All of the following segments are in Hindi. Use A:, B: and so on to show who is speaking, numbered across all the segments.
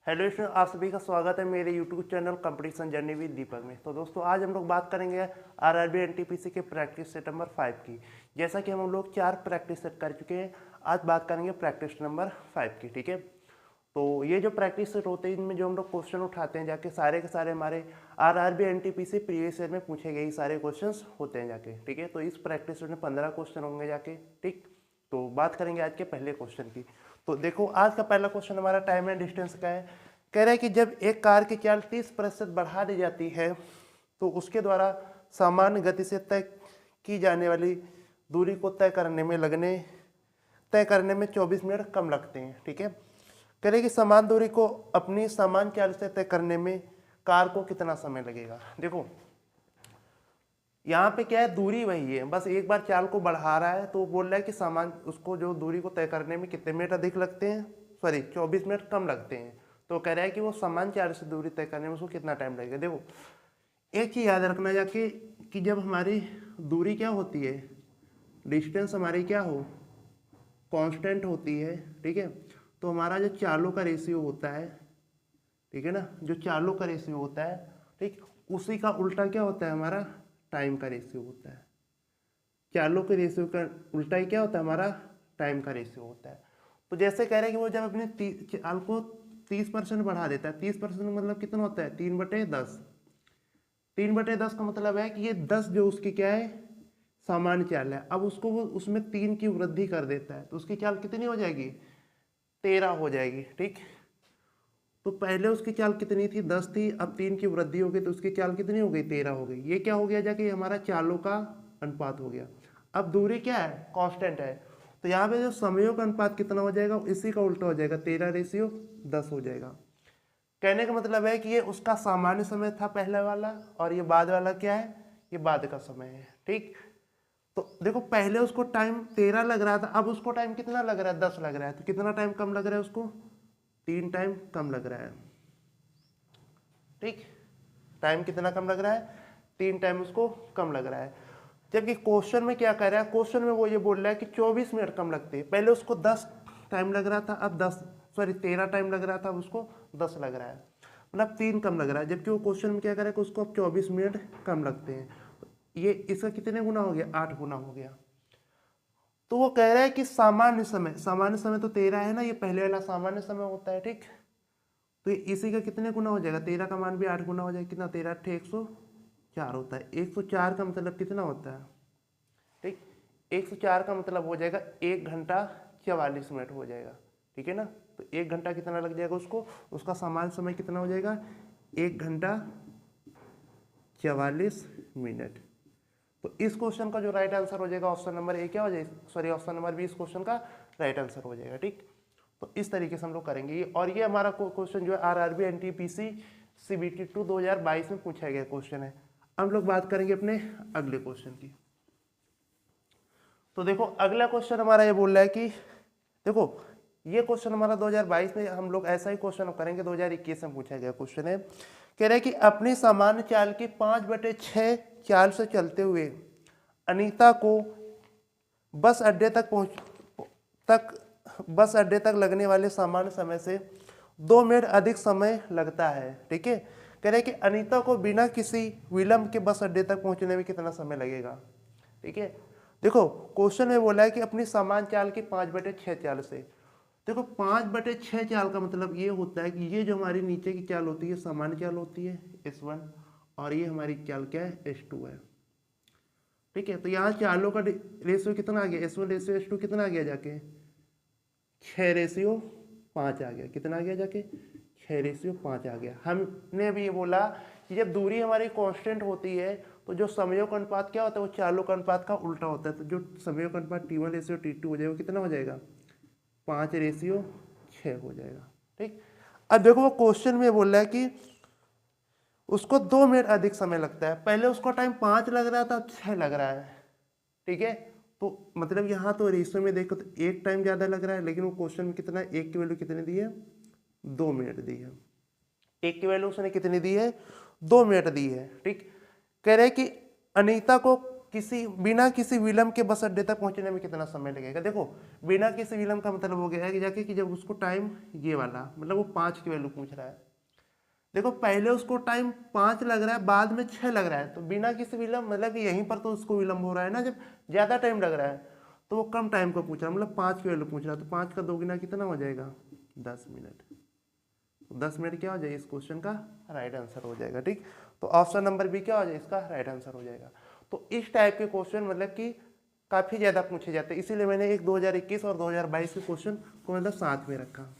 A: हेलो स्टूडेंट, आप सभी का स्वागत है मेरे YouTube channel competition journey with Deepak में। तो दोस्तों आज हम लोग बात करेंगे आरआरबी एनटीपीसी के प्रैक्टिस सेट नंबर 5 की। जैसा कि हम लोग 4 प्रैक्टिस सेट कर चुके हैं, आज बात करेंगे प्रैक्टिस नंबर 5 की। ठीक है, तो ये जो प्रैक्टिस सेट होते हैं इनमें जो हम लोग क्वेश्चन उठाते हैं जाके सारे के सारे हमारे आरआरबी एनटीपीसी प्रीवियस ईयर में पूछे गए सारे क्वेश्चन होते हैं जाके। ठीक है, तो इस प्रैक्टिस सेट में 15 क्वेश्चन होंगे जाके। ठीक, तो बात करेंगे आज के पहले क्वेश्चन की। तो देखो आज का पहला क्वेश्चन हमारा टाइम एंड डिस्टेंस का है। कह रहा है कि जब एक कार की चाल 30% बढ़ा दी जाती है तो उसके द्वारा सामान्य गति से तय की जाने वाली दूरी को तय करने में 24 मिनट कम लगते हैं। ठीक है, कह रहे कि समान दूरी को अपनी समान चाल से तय करने में कार को कितना समय लगेगा। देखो यहाँ पे क्या है, दूरी वही है, बस एक बार चाल को बढ़ा रहा है तो बोल रहा है कि सामान उसको जो दूरी को तय करने में कितने मिनट अधिक लगते हैं, 24 मिनट कम लगते हैं। तो कह रहा है कि वो समान चाल से दूरी तय करने में उसको कितना टाइम लगेगा। देखो एक चीज याद रखना जाके कि जब हमारी दूरी क्या होती है, डिस्टेंस हमारी क्या हो, कांस्टेंट होती है। ठीक है, तो हमारा जो चालों का रेशियो होता है, ठीक है ना, जो चालों का रेशियो होता है, ठीक, उसी का उल्टा क्या होता है, हमारा टाइम का रेशियो होता है। चालों के रेशियो का उल्टा ही क्या होता है, हमारा टाइम का रेशियो होता है। तो जैसे कह रहे हैं कि वो जब अपने चाल को 30% बढ़ा देता है, 30% मतलब कितना होता है, 3/10। 3/10 का मतलब है कि ये 10 जो उसकी क्या है, सामान्य चाल है, अब उसको वो उसमें 3 की वृद्धि कर देता है तो उसकी चाल कितनी हो जाएगी, 13 हो जाएगी। ठीक, तो पहले उसकी चाल कितनी थी, 10 थी, अब 3 की वृद्धि हो गई तो उसकी चाल कितनी हो गई, 13 हो गई। ये क्या हो गया जाके, हमारा चालों का अनुपात हो गया। अब दूरी क्या है, कांस्टेंट है, तो यहाँ पे जो समयों का अनुपात कितना हो जाएगा, इसी का उल्टा हो जाएगा, 13:10 हो जाएगा। कहने का मतलब है कि ये उसका सामान्य समय था पहले वाला, और ये बाद वाला क्या है, ये बाद का समय है। ठीक, तो देखो पहले उसको टाइम 13 लग रहा था, अब उसको टाइम कितना लग रहा है, 10 लग रहा है, तो कितना टाइम कम लग रहा है उसको, 3 टाइम कम लग रहा है। ठीक, टाइम कितना कम लग रहा है, 3 टाइम उसको कम लग रहा है। जबकि क्वेश्चन में क्या कर रहा है, क्वेश्चन में वो ये बोल रहा है कि 24 मिनट कम लगते हैं। पहले उसको 10 टाइम लग रहा था, अब 13 टाइम लग रहा था, अब उसको 10 लग रहा है, मतलब 3 कम लग रहा है। जबकि वो क्वेश्चन में क्या करे कि उसको अब 24 मिनट कम लगते हैं। ये इसका कितने गुना हो गया, 8 गुना हो गया। तो वो कह रहा है कि सामान्य समय तो 13 है ना, ये पहले वाला सामान्य समय होता है। ठीक, तो इसी का कितने गुना हो जाएगा, 13 का मान भी 8 गुना हो जाएगा, कितना, 13 8 104 होता है। 104 का मतलब कितना होता है, ठीक, 104 का मतलब हो जाएगा 1 घंटा 44 मिनट हो जाएगा। ठीक है ना, तो 1 घंटा कितना लग जाएगा उसको, उसका सामान्य समय कितना हो जाएगा, 1 घंटा 44 मिनट। तो इस क्वेश्चन का जो राइट आंसर हो जाएगा ऑप्शन नंबर ए क्या हो जाएगा, सॉरी ऑप्शन नंबर बी इस क्वेश्चन का राइट आंसर हो जाएगा। ठीक, तो इस तरीके से हम लोग करेंगे। और ये हमारा क्वेश्चन जो है आरआरबी एनटीपीसी सीबीटी 2 2022 में पूछा गया क्वेश्चन है। हम लोग बात करेंगे अपने अगले क्वेश्चन की। तो देखो अगला क्वेश्चन हमारा ये बोल रहा है कि देखो ये क्वेश्चन हमारा 2022 में, हम लोग ऐसा ही क्वेश्चन करेंगे, 2021 में पूछा गया क्वेश्चन है। कह रहे हैं कि अपनी सामान्य चाल की 5/6 चाल से चलते हुए अनीता को बस अड्डे तक लगने वाले सामान्य समय से 2 मिनट अधिक समय लगता है। ठीक है, कह रहे हैं कि अनीता को बिना किसी विलंब के बस अड्डे तक पहुंचने में कितना समय लगेगा। ठीक है, देखो क्वेश्चन में बोला है कि अपनी समान चाल की 5/6 चाल से। देखो 5/6 चाल का मतलब ये होता है कि ये जो हमारी नीचे की चाल होती है सामान्य चाल होती है S1, और ये हमारी चाल क्या है, S2 है। ठीक है, तो यहाँ चालों का रेशियो कितना आ गया, S1 रेशियो S2 कितना आ गया जाके, 6:5 आ गया। कितना आ गया जाके, 6:5 आ गया। हमने भी ये बोला कि जब दूरी हमारी कांस्टेंट होती है तो जो समयों का अनुपात क्या होता है, वो चालों का अनुपात का उल्टा होता है। तो जो समयों का अनुपात T1:T2 हो जाएगा, कितना हो जाएगा, 5:6 हो जाएगा। ठीक, अब देखो वो क्वेश्चन में बोल रहा है कि उसको 2 मिनट अधिक समय लगता है। पहले उसको टाइम 5 लग रहा था, अब 6 लग रहा है। ठीक है, तो मतलब यहाँ तो रेशियो में देखो तो 1 टाइम ज़्यादा लग रहा है, लेकिन वो क्वेश्चन में कितना है, 1 की वैल्यू कितनी दी है, 2 मिनट दी है। 1 की वैल्यू उसने कितनी दी है, 2 मिनट दी है। ठीक, कह रहे कि अनीता को बिना किसी विलंब के बस अड्डे तक पहुंचने में कितना समय लगेगा। देखो बिना किसी विलंब का मतलब हो गया है कि जाके कि जब उसको टाइम ये वाला मतलब वो 5 की वैल्यू पूछ रहा है, देखो पहले उसको टाइम 5 लग रहा है, बाद में 6 लग रहा है, तो बिना किसी विलंब मतलब कि यहीं पर तो उसको विलंब हो रहा है ना, जब ज़्यादा टाइम लग रहा है तो वो कम टाइम को पूछ रहा है, मतलब 5 की वैल्यू पूछ रहा है, तो 5 का 2 गुना कितना हो जाएगा 10 मिनट। 10 मिनट क्या हो जाएगा, इस क्वेश्चन का राइट आंसर हो जाएगा। ठीक, तो ऑप्शन नंबर बी क्या हो जाएगा, इसका राइट आंसर हो जाएगा। तो इस टाइप के क्वेश्चन मतलब कि काफ़ी ज़्यादा पूछे जाते हैं, इसीलिए मैंने एक 2021 और 2022 के क्वेश्चन को मतलब साथ में रखा।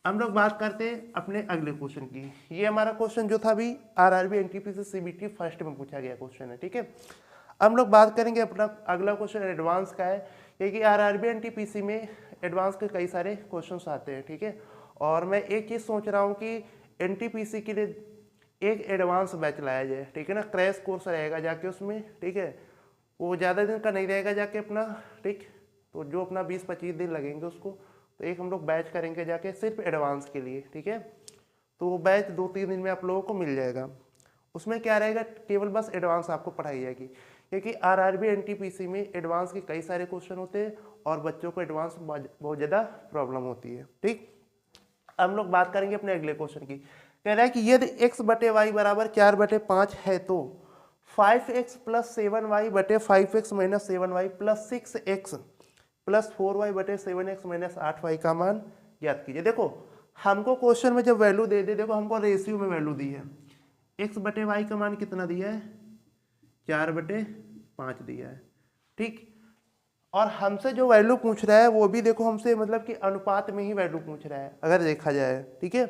A: हम लोग बात करते हैं अपने अगले क्वेश्चन की। ये हमारा क्वेश्चन जो था अभी आरआरबी एनटीपीसी सीबीटी फर्स्ट में पूछा गया क्वेश्चन है। ठीक है, हम लोग बात करेंगे अपना अगला क्वेश्चन एडवांस का है, क्योंकि आरआरबी एनटीपीसी में एडवांस के कई सारे क्वेश्चंस आते हैं। ठीक है, और मैं एक चीज़ सोच रहा हूँ कि एनटीपीसी के लिए एक एडवांस बैच लाया जाए। ठीक है ना, क्रैश कोर्स रहेगा जाके उसमें। ठीक है, वो ज़्यादा दिन का नहीं रहेगा जाके अपना। ठीक, तो जो अपना 20-25 दिन लगेंगे उसको, तो एक हम लोग बैच करेंगे जाके सिर्फ एडवांस के लिए। ठीक है, तो वो बैच 2-3 दिन में आप लोगों को मिल जाएगा। उसमें क्या रहेगा, केवल बस एडवांस आपको पढ़ाई जाएगी, क्योंकि आरआरबी एनटीपीसी में एडवांस के कई सारे क्वेश्चन होते हैं और बच्चों को एडवांस बहुत ज़्यादा प्रॉब्लम होती है। ठीक, हम लोग बात करेंगे अपने अगले क्वेश्चन की। कह रहा है कि यदि x बटे वाई बराबर 4/5 है तो 5x प्लस 7y बटे 5x minus 7y plus 6x plus 4y बटे 7x माइनस 8y का मान ज्ञात कीजिए। देखो हमको क्वेश्चन में जब वैल्यू दे दे, देखो हमको रेशियो में वैल्यू दी है, x बटे वाई का मान कितना दिया है 4/5 दिया है। ठीक, और हमसे जो वैल्यू पूछ रहा है वो भी देखो हमसे मतलब कि अनुपात में ही वैल्यू पूछ रहा है अगर देखा जाए। ठीक है,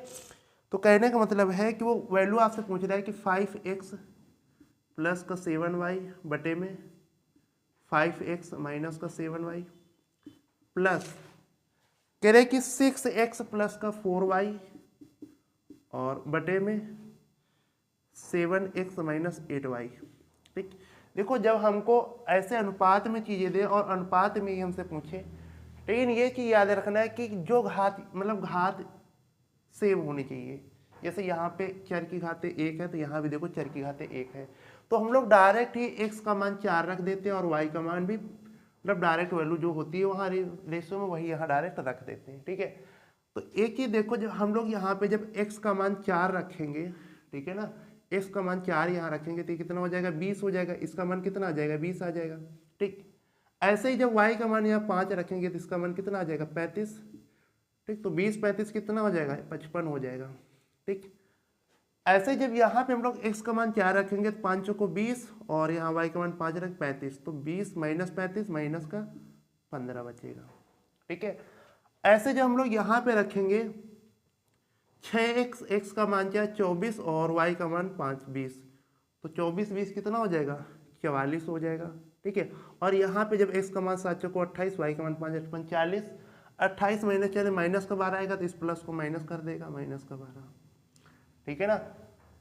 A: तो कहने का मतलब है कि वो वैल्यू आपसे पूछ रहा है कि 5x प्लस का 7y बटे में 5x माइनस का 7y प्लस कह रहे कि 6x प्लस का 4y और बटे में 7x माइनस 8y। ठीक, देखो जब हमको ऐसे अनुपात में चीज़ें दे और अनुपात में ही हमसे पूछे, लेकिन ये चीज़ याद रखना है कि जो घात मतलब घात सेम होनी चाहिए। जैसे यहाँ पे चर की घातें 1 है तो यहाँ भी देखो चर की घातें 1 है, तो हम लोग डायरेक्ट ही x का मान 4 रख देते हैं और y का मान भी मतलब डायरेक्ट वैल्यू जो होती है वहाँ रेशियो में वही यहाँ डायरेक्ट रख देते हैं। ठीक है, तो एक ही देखो जब हम लोग यहाँ पे जब x का मान 4 रखेंगे, ठीक है ना, x का मान 4 यहाँ रखेंगे तो कितना हो जाएगा 20 हो जाएगा, इसका मान कितना आ जाएगा 20 आ जाएगा। ठीक, ऐसे ही जब y का मान यहाँ 5 रखेंगे तो इसका मान कितना आ जाएगा 35। ठीक, तो 20-35 कितना हो जाएगा 55 हो जाएगा। ठीक, ऐसे जब यहाँ पे हम लोग x का मान 4 रखेंगे तो 5 को 20 और यहाँ y का मान 5 रख 35, तो 20 माइनस 35 माइनस का 15 बचेगा। ठीक है, ऐसे जब हम लोग यहाँ पे रखेंगे 6x, x का मान क्या है 24 और y का मान 20, तो 24-20 कितना हो जाएगा 44 हो जाएगा। ठीक है, और यहाँ पे जब x का मान 7 को 28, y का मान 5 40, 28 माइनस 4 माइनस का 12 आएगा तो इस प्लस को माइनस कर देगा, माइनस का 12। ठीक है ना,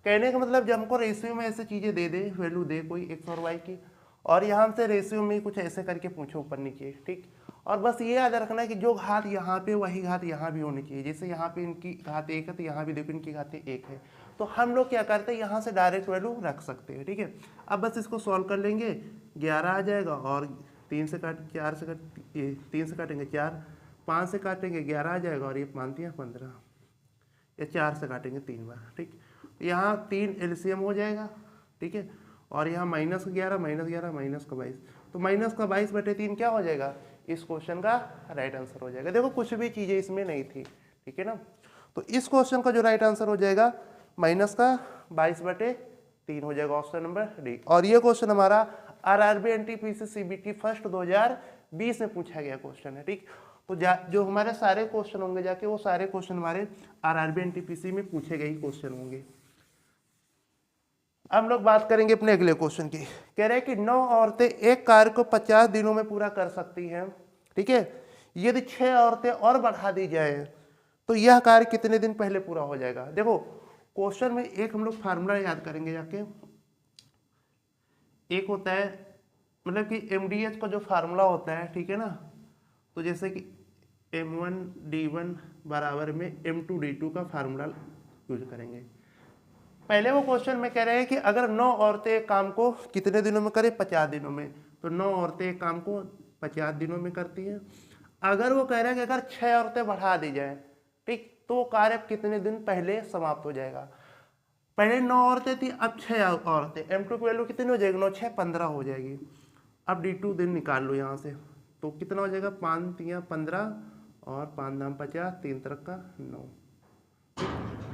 A: कहने का मतलब जब हमको रेशियो में ऐसे चीज़ें दे दे, वैल्यू दे कोई x और y की, और यहाँ से रेशियो में कुछ ऐसे करके पूछो ऊपर नीचे। ठीक, और बस ये याद रखना है कि जो घात यहाँ पे वही घात यहाँ भी होनी चाहिए। जैसे यहाँ पे इनकी घात 1 है तो यहाँ भी देखो इनकी घातें 1 है, तो हम लोग क्या करते हैं यहाँ से डायरेक्ट वैल्यू रख सकते हैं। ठीक है, अब बस इसको सॉल्व कर लेंगे, 11 आ जाएगा और 3 से काटेंगे 4, 5 से काटेंगे 11 आ जाएगा और ये मानती है 15, या 4 से काटेंगे 3 बार। ठीक, यहाँ 3 एलसीएम हो जाएगा। ठीक है, और यहाँ -11 माइनस का 22, तो माइनस का 22 बटे 3 क्या हो जाएगा, इस क्वेश्चन का राइट आंसर हो जाएगा। देखो कुछ भी चीज़ें इसमें नहीं थी। ठीक है ना, तो इस क्वेश्चन का जो राइट आंसर हो जाएगा माइनस का 22 बटे 3 हो जाएगा, ऑप्शन नंबर डी। और ये क्वेश्चन हमारा आरआरबी एनटीपीसी सीबीटी फर्स्ट 2020 में पूछा गया क्वेश्चन है। ठीक, तो जो हमारे सारे क्वेश्चन होंगे जाके वो सारे क्वेश्चन हमारे आरआरबी एनटीपीसी में पूछे गए क्वेश्चन होंगे। हम लोग बात करेंगे अपने अगले क्वेश्चन की। कह रहे हैं कि 9 औरतें एक कार्य को 50 दिनों में पूरा कर सकती हैं। ठीक है, यदि 6 औरतें और बढ़ा दी जाए तो यह कार्य कितने दिन पहले पूरा हो जाएगा। देखो क्वेश्चन में एक हम लोग फार्मूला याद करेंगे जाके, एक होता है मतलब कि MDH का जो फार्मूला होता है, ठीक है ना, तो जैसे कि M1D1 बराबर में M2D2 का फार्मूला यूज करेंगे। पहले वो क्वेश्चन में कह रहे हैं कि अगर 9 औरतें एक काम को कितने दिनों में करें, 50 दिनों में, तो 9 औरतें एक काम को 50 दिनों में करती हैं। अगर वो कह रहे हैं कि अगर 6 औरतें बढ़ा दी जाए, ठीक, तो वो कार्य कितने दिन पहले समाप्त हो जाएगा। पहले 9 औरतें थी, अब 6 औरतें, M2 की वैल्यू कितनी हो जाएगी, 9 6 15 हो जाएगी। अब D2 दिन निकाल लो यहाँ से, तो कितना हो जाएगा, 5 3 15 और 5 9 50, 3 3 का 9,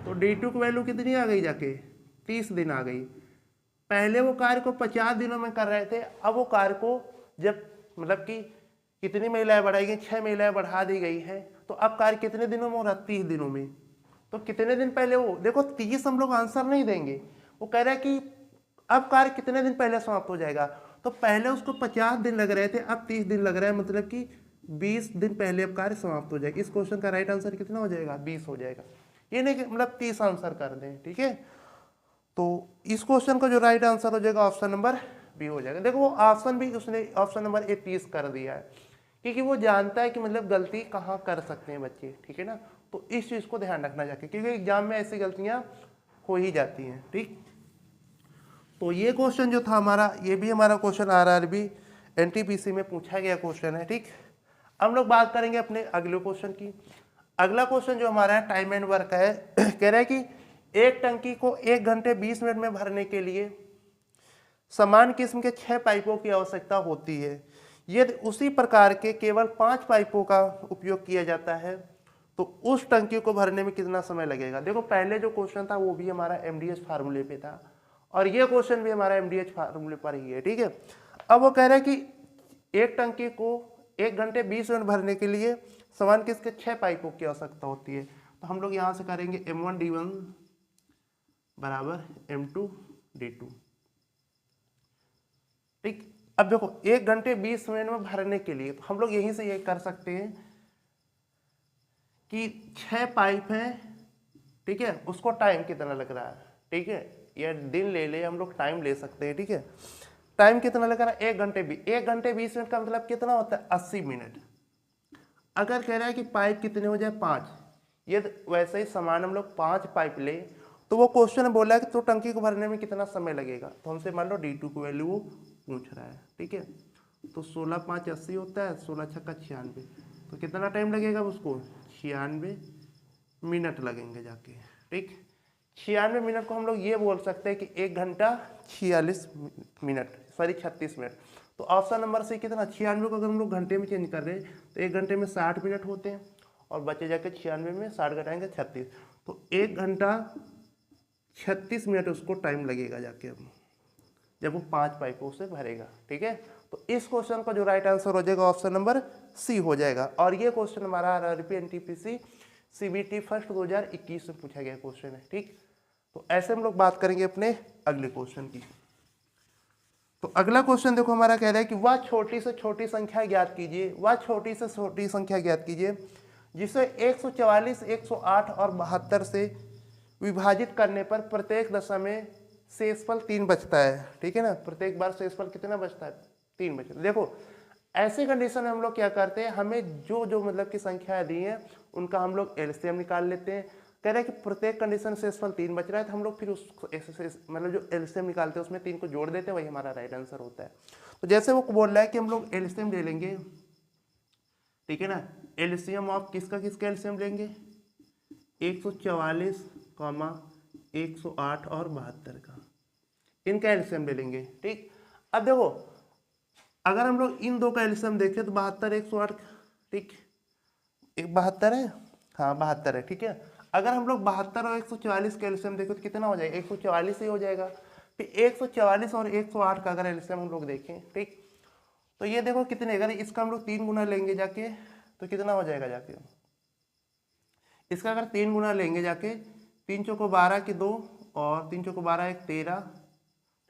A: तो D2 की वैल्यू कितनी आ गई जाके, 30 दिन आ गई। पहले वो कार्य को 50 दिनों में कर रहे थे, अब वो कार्य को जब मतलब कि कितनी महिलाएं बढ़ाई गई, 6 महिलाएं बढ़ा दी गई है, तो अब कार्य कितने दिनों में हो रहा है, 30 दिनों में। तो कितने दिन पहले वो देखो, 30 हम लोग आंसर नहीं देंगे, वो कह रहा है कि अब कार्य कितने दिन पहले समाप्त हो जाएगा। तो पहले उसको 50 दिन लग रहे थे, अब 30 दिन लग रहा है, मतलब कि 20 दिन पहले अब कार्य समाप्त हो जाएगा। इस क्वेश्चन का राइट आंसर कितना हो जाएगा, 20 हो जाएगा। ये नहीं कि मतलब 30 आंसर कर दें, ठीक है। तो इस क्वेश्चन का जो राइट आंसर हो जाएगा ऑप्शन नंबर बी हो जाएगा। देखो वो ऑप्शन भी उसने ऑप्शन नंबर ए 30 कर दिया है, क्योंकि वो जानता है कि मतलब गलती कहाँ कर सकते हैं बच्चे, ठीक है ना। तो इस चीज़ को ध्यान रखना चाहिए, क्योंकि एग्जाम में ऐसी गलतियाँ हो ही जाती हैं, ठीक। तो ये क्वेश्चन जो था हमारा, ये भी हमारा क्वेश्चन RRB NTPC में पूछा गया क्वेश्चन है, ठीक। अब हम लोग बात करेंगे अपने अगले क्वेश्चन की। अगला क्वेश्चन जो हमारा है टाइम एंड वर्क है। कह रहा है कि एक टंकी को 1 घंटे 20 मिनट में भरने के लिए समान किस्म के 6 पाइपों की आवश्यकता होती है। यदि उसी प्रकार के केवल 5 पाइपों का उपयोग किया जाता है तो उस टंकी को भरने में कितना समय लगेगा। देखो पहले जो क्वेश्चन था वो भी हमारा MDH फार्मूले पे था, और ये क्वेश्चन भी हमारा MDH फार्मूले पर ही है, ठीक है। अब वो कह रहा है कि एक टंकी को 1 घंटे 20 मिनट भरने के लिए समान किसके 6 पाइपों की आवश्यकता होती है। तो हम लोग यहाँ से करेंगे M1 D1 बराबर M2 D2, ठीक। अब देखो 1 घंटे 20 मिनट में भरने के लिए तो हम लोग यहीं से ये कर सकते हैं कि 6 पाइप हैं, ठीक है, उसको टाइम कितना लग रहा है, ठीक है, या दिन ले ले, हम लोग टाइम ले सकते हैं, ठीक है। टाइम कितना लग रहा है, 1 घंटे 20 मिनट का मतलब कितना होता है, 80 मिनट। अगर कह रहा है कि पाइप कितने हो जाए 5, ये वैसे ही समान हम लोग 5 पाइप ले, तो वो क्वेश्चन बोला है कि तो टंकी को भरने में कितना समय लगेगा। तो हमसे मान लो D2 की वैल्यू वो पूछ रहा है, ठीक है। तो 16 5 80 होता है, 16 छक्का 96, तो कितना टाइम लगेगा उसको, 96 मिनट लगेंगे जाके, ठीक। 96 मिनट को हम लोग ये बोल सकते हैं कि 1 घंटा 46 मिनट, सॉरी 36 मिनट। तो ऑप्शन नंबर से कितना, 96 को अगर हम लोग घंटे में चेंज कर रहे हैं तो 1 घंटे में 60 मिनट होते हैं, और बचे जाके 96 में 60 घटाएंगे 36, तो 1 घंटा 36 मिनट उसको टाइम लगेगा जाके अब, जब वो 5 पाइपों से भरेगा, ठीक है। तो इस क्वेश्चन का जो राइट आंसर हो जाएगा ऑप्शन नंबर सी हो जाएगा। और ये क्वेश्चन हमारा RRB NTPC CBT फर्स्ट 2021 में पूछा गया क्वेश्चन है, ठीक। तो ऐसे हम लोग बात करेंगे अपने अगले क्वेश्चन की। तो अगला क्वेश्चन देखो हमारा कह रहा है कि वह छोटी से छोटी संख्या ज्ञात कीजिए, वह छोटी से छोटी संख्या ज्ञात कीजिए जिसे 144, 108 और 72 से विभाजित करने पर प्रत्येक दशा में शेषफल 3 बचता है, ठीक है ना। प्रत्येक बार शेषफल कितना बचता है, 3 बचता है। देखो ऐसे कंडीशन में हम लोग क्या करते हैं, हमें जो जो मतलब की संख्या दी है उनका हम लोग LCM निकाल लेते हैं। कह रहे हैं कि प्रत्येक कंडीशन शेषफल 3 बच रहा है, तो हम लोग फिर उस मतलब जो LCM निकालते हैं उसमें 3 को जोड़ देते हैं, वही हमारा राइट आंसर होता है। तो जैसे वो बोल रहा है कि हम लोग LCM ले लेंगे, ठीक है ना। LCM ऑफ किसका किसका LCM लेंगे, 144, 108 और 72 का, इनका LCM ले लेंगे, ठीक। अब देखो अगर हम लोग इन दो का LCM देखें तो 72 108, ठीक, 72 है, हाँ 72 है, ठीक है। अगर हम लोग 72 और 144 का LCM देखें तो कितना हो जाएगा, 144 ही हो जाएगा। फिर 144 और 108 का अगर LCM हम लोग देखें, ठीक, तो ये देखो कितने, अगर इसका हम लोग 3 गुना लेंगे जाके तो कितना हो जाएगा जाके, इसका अगर 3 गुना लेंगे जाके, 3 चौको 12 की 2 और 3 चौको 12 1 13,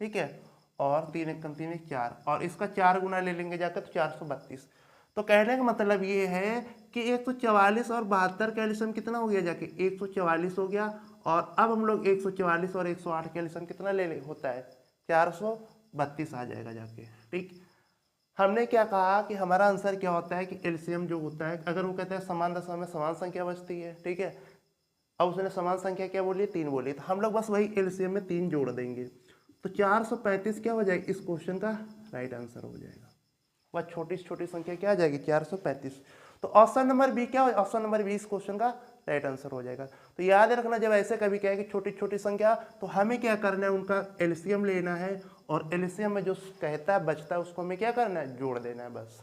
A: ठीक है, और 3 1 3 1 4, और इसका 4 गुना ले लेंगे जाकर तो 432। तो कहने का मतलब ये है कि 144 और 72 का एल्सियम कितना हो गया जाके, 144 हो गया। और अब हम लोग 144 और 108 का एल्सियम कितना ले होता है, 432 आ जाएगा जाके, ठीक। हमने क्या कहा कि हमारा आंसर क्या होता है कि एलसीएम जो होता है, अगर वो कहते हैं समान दशा में समान संख्या बचती है, ठीक है, अब उसने समान संख्या क्या बोली, 3 बोली, तो हम लोग बस वही एलसीएम में 3 जोड़ देंगे, तो 435 क्या हो जाएगा, इस क्वेश्चन का राइट आंसर हो जाएगा। वह छोटी से छोटी संख्या क्या आ जाएगी, 435। तो ऑप्शन नंबर बी क्या हो, ऑप्शन नंबर बी इस क्वेश्चन का राइट आंसर हो जाएगा। तो याद रखना, जब ऐसे कभी कहे कि छोटी छोटी संख्या, तो हमें क्या करना है, उनका एलसीएम लेना है, और एलसीएम में जो कहता है बचता है उसको हमें क्या करना है, जोड़ देना है बस।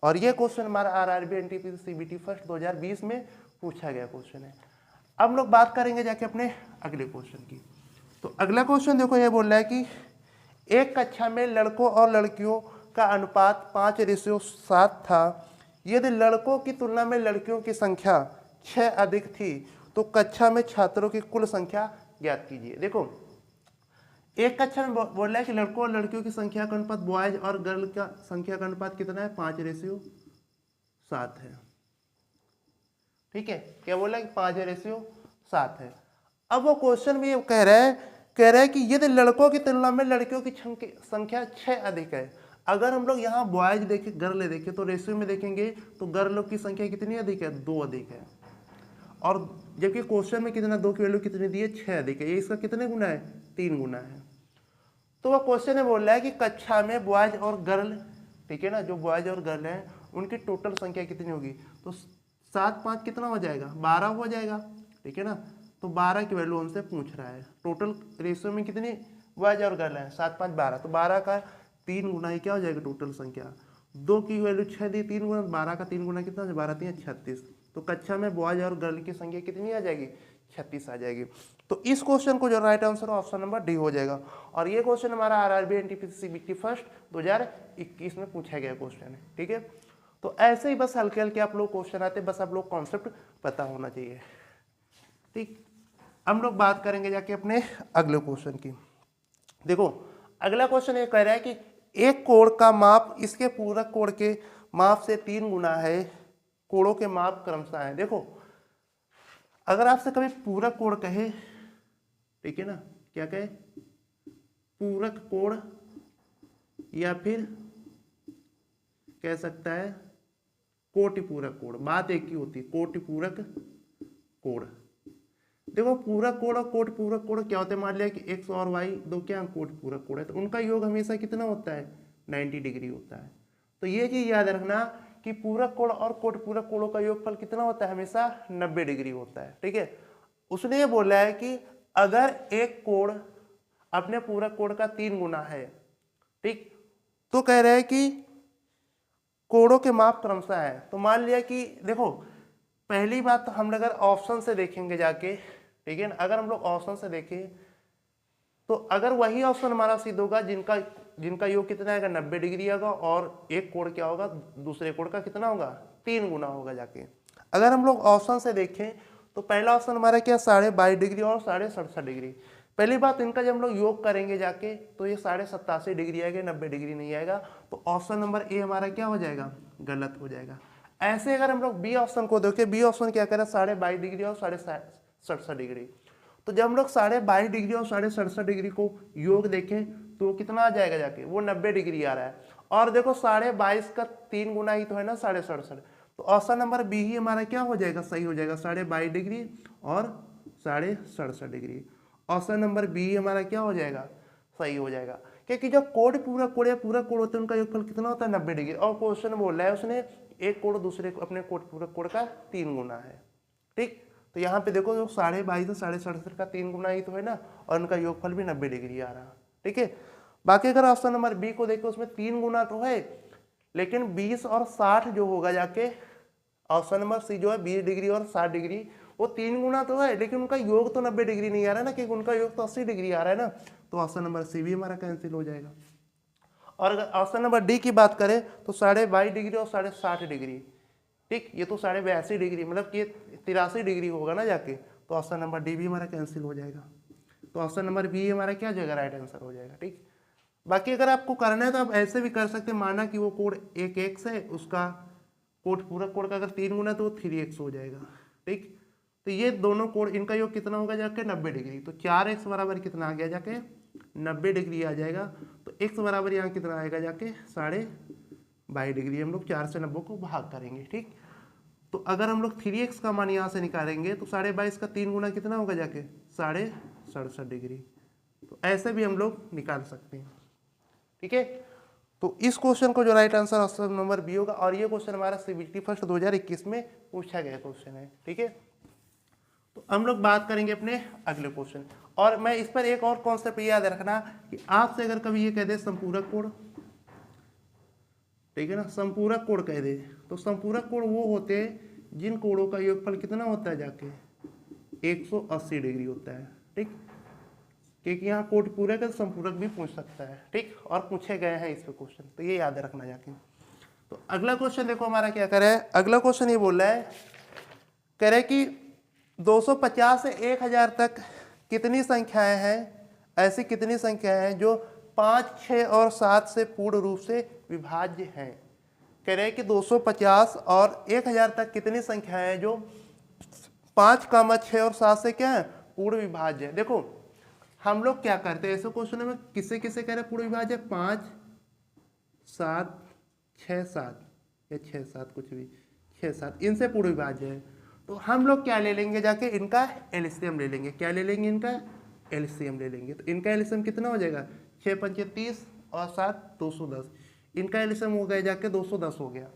A: और ये क्वेश्चन हमारा आरआरबी एनटीपीसी सीबीटी फर्स्ट 2020 में पूछा गया क्वेश्चन है। अब लोग बात करेंगे जाके अपने अगले क्वेश्चन की। तो अगला क्वेश्चन देखो, ये बोल रहा है कि एक कक्षा में लड़कों और लड़कियों का अनुपात 5:7 था। यदि लड़कों की तुलना में लड़कियों की संख्या 6 अधिक थी तो कक्षा में छात्रों की कुल संख्या ज्ञात कीजिए। देखो, एक कक्षा में बोल रहा है कि लड़कों और लड़कियों की संख्या का अनुपात, बॉयज और गर्ल का संख्या का अनुपात कितना है, 5:7 है। ठीक है, क्या बोला है कि 5:7 है। अब वो क्वेश्चन में ये कह रहा है कि यदि लड़कों की तुलना में लड़कियों की संख्या 6 अधिक है। अगर हम लोग यहाँ बॉयज देखें, गर्ल देखें, तो रेशियो में देखेंगे तो गर्लों की संख्या कितनी अधिक है, 2 अधिक है। और जबकि क्वेश्चन में कितना, 2 की वैल्यू कितनी दी है, 6 अधिक है। ये इसका कितने गुना है, 3 गुना है। तो वह क्वेश्चन में बोल रहा है कि कक्षा में बॉयज और गर्ल, ठीक है ना, जो बॉयज और गर्ल हैं उनकी टोटल संख्या कितनी होगी। तो 7 5 कितना हो जाएगा, 12 हो जाएगा, ठीक है ना। तो 12 की वैल्यू हमसे पूछ रहा है। टोटल रेशियो में कितनी बॉयज और गर्ल हैं, 7 5 12, तो 12 का 3 गुना ही क्या हो जाएगा टोटल संख्या। 2 की वैल्यू 6 दी, 3 गुना, 12 का 3 गुना कितना, 12 3 36। तो कक्षा में बॉयज और गर्ल की संख्या कितनी आ जाएगी, 36 आ जाएगी। तो इस क्वेश्चन को जो right answer option number D हो जाएगा। और ये क्वेश्चन हमारा आरआरबी एनटीपीसी सीबीटी फर्स्ट 2021 में पूछा गया क्वेश्चन है। ठीक है, तो ऐसे ही बस हल्के हल्के आप लोग क्वेश्चन आते हैं, बस आप लोग कॉन्सेप्ट पता होना चाहिए। ठीक, हम लोग बात करेंगे जाके अपने अगले क्वेश्चन की। देखो, अगला क्वेश्चन ये कह रहा है कि एक कोण का माप इसके पूरक कोण के माप से 3 गुना है। कोणों के माप क्रमशः है। देखो, अगर आपसे कभी पूरक कोण कहे, ठीक है ना, क्या कहे, पूरक कोण, या फिर कह सकता है कोटिपूरक कोण, बात एक ही होती है, कोटिपूरक कोण। देखो, पूरक कोण और कोटिपूरक कोण क्या होते हैं, मान लिया कि एक्स और वाई दो क्या कोटिपूरक कोण है, तो उनका योग हमेशा कितना होता है, 90 डिग्री होता है। तो ये चीज याद रखना कि पूरक कोण और कोटिपूरक कोणों का योगफल कितना होता है, हमेशा 90 डिग्री होता है। ठीक है, उसने ये बोला है कि अगर एक कोण अपने पूरक कोण का 3 गुना है, ठीक, तो कह रहे हैं कि कोणों के माप क्रमशः है। तो मान लिया कि देखो, पहली बात तो हम अगर ऑप्शन से देखेंगे जाके, ठीक है ना, अगर हम लोग ऑप्शन से देखें तो अगर वही ऑप्शन हमारा सिद्ध होगा जिनका योग कितना आएगा, 90 डिग्री होगा, और एक कोण क्या होगा, दूसरे कोण का कितना होगा, 3 गुना होगा जाके। अगर हम लोग ऑप्शन से देखें तो पहला ऑप्शन हमारा क्या, 22.5 डिग्री और 67.5 डिग्री। पहली बात, इनका जब हम लोग योग करेंगे जाके तो ये 87.5 डिग्री आएगा, 90 डिग्री नहीं आएगा। तो ऑप्शन नंबर ए हमारा क्या हो जाएगा, गलत हो जाएगा। ऐसे अगर हम लोग बी ऑप्शन को देखें, बी ऑप्शन क्या करें, 22.5 डिग्री और 67.5 डिग्री। तो जब हम लोग 22.5 डिग्री और 67.5 डिग्री को योग देखें तो कितना आ जाएगा जाके, वो 90 डिग्री आ रहा है। और देखो 22.5 का 3 गुना ही तो है ना, 67.5। तो ऑप्शन नंबर बी ही हमारा क्या हो जाएगा, सही हो जाएगा, 22.5 डिग्री और 67.5 डिग्री। ऑप्शन नंबर बी हमारा क्या हो जाएगा, सही हो जाएगा। क्योंकि जो कोण पूरा कोण या पूरा कोण होता है उनका योगफल कितना होता है, 90 डिग्री। और क्वेश्चन बोल रहा है उसने एक कोण दूसरे अपने पूरा कोण का 3 गुना है। ठीक, तो यहाँ पे देखो, जो 22.5 से 67.5 का 3 गुना ही तो है ना, और उनका योगफल भी 90 डिग्री आ रहा। ठीक है, बाकी अगर ऑप्शन नंबर बी को देखो, उसमें 3 गुना तो है, लेकिन 20 और 60 जो होगा जाके, ऑप्शन नंबर सी जो है 20 डिग्री और 60 डिग्री, वो 3 गुना तो है, लेकिन उनका योग तो 90 डिग्री नहीं आ रहा है ना, क्योंकि उनका योग तो 80 डिग्री आ रहा है ना। तो ऑप्शन नंबर सी भी हमारा कैंसिल हो जाएगा। और अगर ऑप्शन नंबर डी की बात करें तो 22.5 डिग्री और 60 डिग्री, ठीक, ये तो 82 डिग्री, मतलब कि 83 डिग्री होगा ना जाके। तो ऑप्शन नंबर डी भी हमारा कैंसिल हो जाएगा। तो ऑप्शन नंबर बी हमारा क्या जाएगा, राइट आंसर हो जाएगा। ठीक, बाकी अगर आपको करना है तो आप ऐसे भी कर सकते हैं, माना कि वो कोण एक एक्स है, उसका कोण पूरक कोण का अगर 3 गुना तो 3x हो जाएगा। ठीक, तो ये दोनों कोण, इनका योग कितना होगा जाके, 90 डिग्री। तो 4x बराबर कितना आ गया जाके, 90 डिग्री आ जाएगा। तो x बराबर यहाँ कितना आएगा जाके, 22.5 डिग्री। हम लोग 4 से 90 को भाग करेंगे। ठीक, तो अगर हम लोग 3x का मान यहाँ से निकालेंगे तो 22.5 का 3 गुना कितना होगा जाके 67.5 डिग्री। तो ऐसे भी हम लोग निकाल सकते हैं। ठीक है, तो इस क्वेश्चन को जो right answer option number B होगा। और ये क्वेश्चन हमारा CBT फर्स्ट 2021 में पूछा गया क्वेश्चन है। ठीक है, तो हम लोग बात करेंगे अपने अगले क्वेश्चन। और मैं इस पर एक और कॉन्सेप्ट याद रखना कि आपसे अगर कभी ये कह दे संपूरक कोण, ठीक है ना, संपूरक कोण कह दे, तो संपूरक कोण वो होते हैं जिन कोणों का योगफल कितना होता है जाके 180 डिग्री होता है। ठीक, क्योंकि यहाँ कोट पूरक है, संपूरक भी पूछ सकता है। ठीक, और पूछे गए हैं इस पे क्वेश्चन, तो ये याद रखना जाके। तो अगला क्वेश्चन देखो हमारा क्या करे है। अगला क्वेश्चन ये बोल रहा है, कह रहे कि 250 से 1000 तक कितनी संख्याएं हैं, ऐसी कितनी संख्याएं हैं जो 5, 6 और 7 से पूर्ण रूप से विभाज्य हैं। कह रहे हैं कि 250 और 1000 तक कितनी संख्याएं हैं जो 5, 6 और 7 से क्या है पूर्ण विभाज्य है। देखो हम लोग क्या करते हैं ऐसे क्वेश्चन में, किसे किसे कह रहे हैं पूर्ण विभाज्य, 5, 7, 6, 7 या 6, 7 कुछ भी 6, 7 इनसे पूर्ण विभाज्य है। तो हम लोग क्या ले लेंगे जाके, इनका एलसीएम ले लेंगे। क्या ले लेंगे, इनका एलसीएम ले लेंगे। तो इनका एलसीएम कितना हो जाएगा, 6 पंचे 30 और 7 210। इनका एलसीएम हो गया जाके 210 हो गया।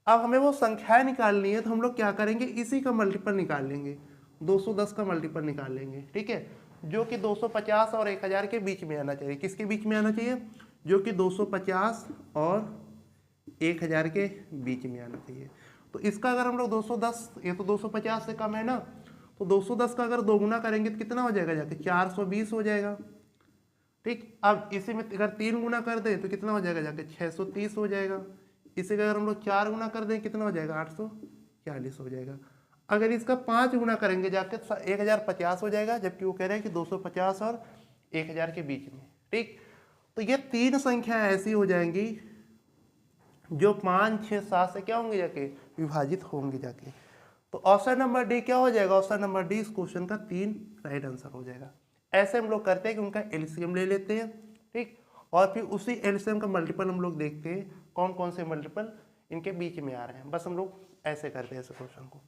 A: अब हमें वो संख्याएं निकालनी है, तो हम लोग क्या करेंगे, इसी का मल्टीपल निकाल लेंगे, 210 का मल्टीपल निकाल लेंगे। ठीक है, जो कि 250 और 1000 के बीच में आना चाहिए। किसके बीच में आना चाहिए, जो कि 250 और 1000 के बीच में आना चाहिए। तो इसका अगर हम लोग 210, ये तो 250 से कम है ना, तो 210 का अगर दोगुना करेंगे तो कितना हो जाएगा जाके 420 हो जाएगा। ठीक, अब इसी में अगर 3 गुना कर दें तो कितना हो जाएगा जाके 630 हो जाएगा। इसी का अगर हम लोग 4 गुना कर दें कितना हो जाएगा 840 हो जाएगा। अगर इसका 5 गुना करेंगे जाके 1050 हो जाएगा, जबकि वो कह रहे हैं कि 250 और 1000 के बीच में। ठीक, तो ये 3 संख्या ऐसी हो जाएंगी जो 5, 6, 7 से क्या होंगे जाके विभाजित होंगे जाके। तो ऑप्शन नंबर डी क्या हो जाएगा, ऑप्शन नंबर डी इस क्वेश्चन का 3 राइट आंसर हो जाएगा। ऐसे हम लोग करते हैं कि उनका एलसीएम ले लेते हैं। ठीक, और फिर उसी एलसीएम का मल्टीपल हम लोग देखते हैं कौन कौन से मल्टीपल इनके बीच में आ रहे हैं। बस हम लोग ऐसे करते हैं इस क्वेश्चन को।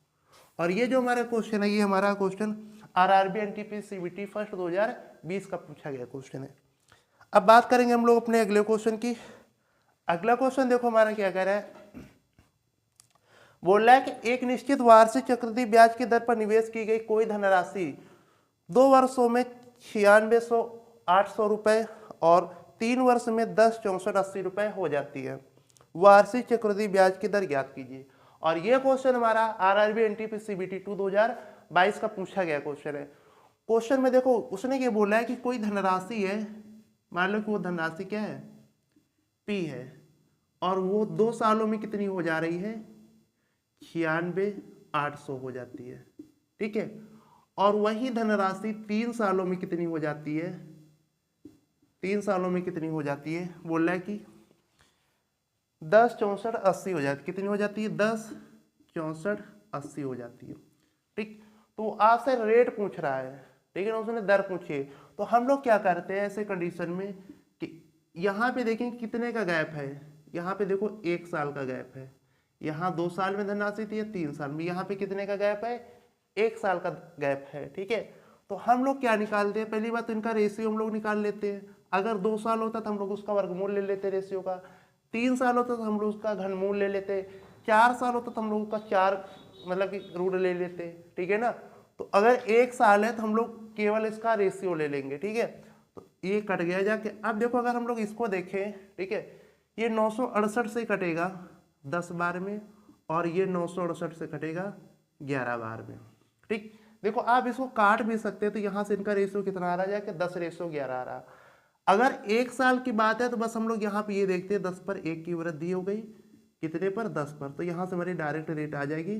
A: और ये जो हमारा क्वेश्चन है, ये हमारा question RRB NTP CBT first 2020 का पूछा गया क्वेश्चन है। अब बात करेंगे हम लोग अपने अगले क्वेश्चन की। अगला क्वेश्चन देखो हमारा क्या कह रहा है, बोल रहा है कि एक निश्चित वार्षिक चक्रवृद्धि ब्याज की दर पर निवेश की गई कोई धनराशि 2 वर्षों में 9600 800 रुपए और 3 वर्ष में 10 64 80 रुपए हो जाती है। वार्षिक चक्रवृद्धि ब्याज की दर ज्ञात कीजिए। और ये क्वेश्चन हमारा आरआरबी एनटीपी सीबीटी 2022 का पूछा गया क्वेश्चन है। क्वेश्चन में देखो उसने ये बोला है कि कोई धनराशि है, मान लो कि वो धनराशि क्या है पी है, और वो 2 सालों में कितनी हो जा रही है 96,800 हो जाती है। ठीक है, और वही धनराशि 3 सालों में कितनी हो जाती है, 3 सालों में कितनी हो जाती है, बोल रहा है कि 10 64 80 हो जाती, कितनी हो जाती है 10 64 80 हो जाती है। ठीक, तो आपसे रेट पूछ रहा है, ठीक है ना, उसने दर पूछी है। तो हम लोग क्या करते हैं ऐसे कंडीशन में कि यहाँ पे देखें कितने का गैप है, यहाँ पे देखो 1 साल का गैप है, यहाँ 2 साल में धनराशि थी 3 साल में, यहाँ पे कितने का गैप है 1 साल का गैप है। ठीक है, तो हम लोग क्या निकालते हैं, पहली बात तो इनका रेशियो हम लोग निकाल लेते हैं। अगर 2 साल होता तो हम लोग उसका वर्गमूल ले लेते रेशियो का, 3 साल होता तो हम लोग उसका घनमूल ले लेते, 4 साल होता तो हम लोग उसका 4 मतलब कि रूट ले लेते। ठीक है ना, तो अगर 1 साल है तो हम लोग केवल इसका रेशियो ले लेंगे। ठीक है, तो ये कट गया जाके। अब देखो अगर हम लोग इसको देखें, ठीक है, ये 968 से कटेगा 10 बार में, और ये 968 से कटेगा 11 बार में। ठीक, देखो आप इसको काट भी सकते हैं, तो यहाँ से इनका रेशियो कितना आ रहा है कि 10:11 आ रहा। अगर 1 साल की बात है तो बस हम लोग यहाँ पे ये देखते हैं 10 पर 1 की वृद्धि हो गई, कितने पर 10 पर, तो यहाँ से हमारी डायरेक्ट रेट आ जाएगी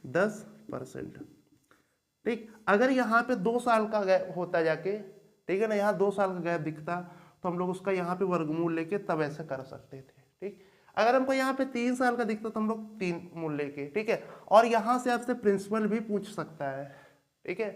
A: 10%। ठीक, अगर यहाँ पे 2 साल का गैप होता जाके, ठीक है ना, यहाँ 2 साल का गैप दिखता तो हम लोग उसका यहाँ पे वर्गमूल लेके तब ऐसे कर सकते थे। ठीक, अगर हमको यहाँ पे 3 साल का दिखता तो हम लोग 3 मूल लेके, ठीक है, और यहाँ से आपसे प्रिंसिपल भी पूछ सकता है। ठीक है,